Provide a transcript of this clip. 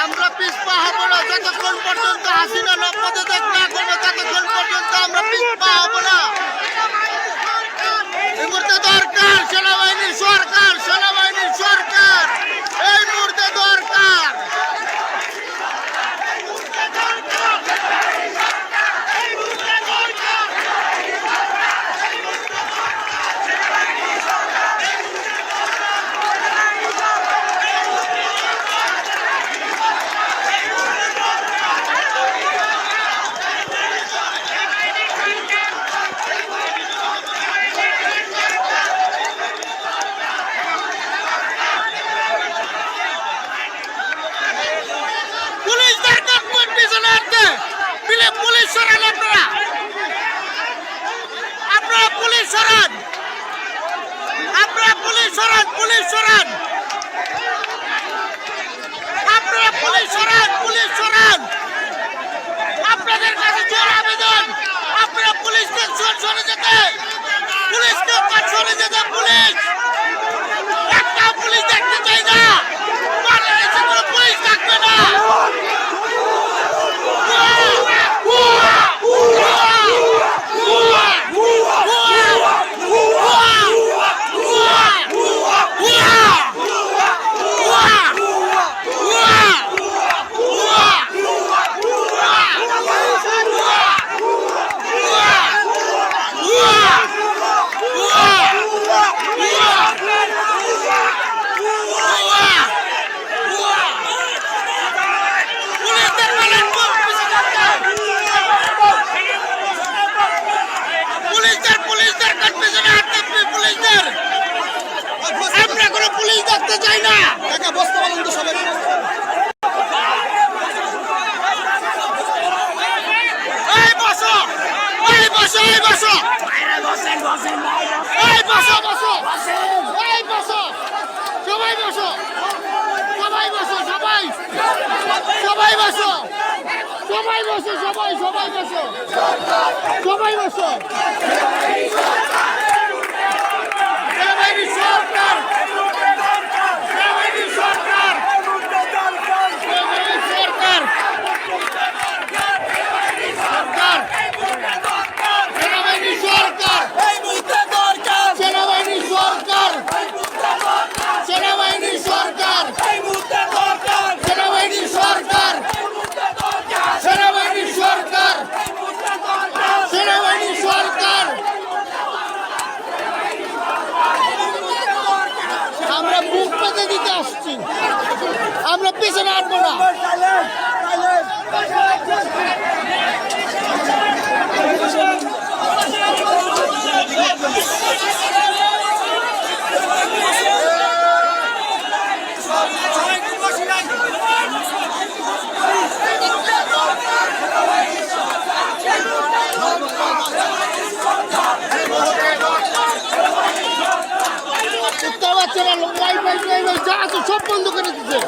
আমরা পিছপা হব না যতক্ষণ পর্যন্ত হাসিনা পদত্যাগ না করবে, ততক্ষণ পর্যন্ত আমরা পিছপা হব না। এই মুহূর্তে দরকার সেনাবাহিনীর সরকার, সেনাবাহিনীর সরকার এই মুহূর্তে দরকার। পুলিশ সরান, আপনারা পুলিশ সরান, আপনারা পুলিশ সরান, পুলিশ সরান, আপনারা পুলিশ সরান, পুলিশ সরান। আপনাদের কাছে জোর আবেদন, আপনারা পুলিশকে সরে যেতে, পুলিশকে সরে যেতে। পুলিশ একটা পুলিশ দেখতে চাই না, বাংলাদেশে কোনো পুলিশ থাকবে না। আমরা কোনো পুলিশ দেখতে চাই না। বসতে বলেন তো সবাই। এই বসো, এই বসো, এই বসো, এই বসো, বসো, এই বসো, সবাই বসো, সবাই বসো, সবাই, সবাই বসো, সবাই বসো, সবাই, সবাই বসো, সবাই বসো। সরকার, সরকার, সরকার, সরকার, সেনাবাহিনী সরকার, সেনাবাহিনী সরকার, সেনাবাহিনী সরকার, সেনাবাহিনী সরকার, সেনাবাহিনী সরকার, সেনাবাহিনী সরকার। আমরা বুক পেতে দিতে আসছি, আমরা পিছনে হাঁটবো না। বাচ্চারা যা আছে সব বন্ধ করে দিচ্ছে।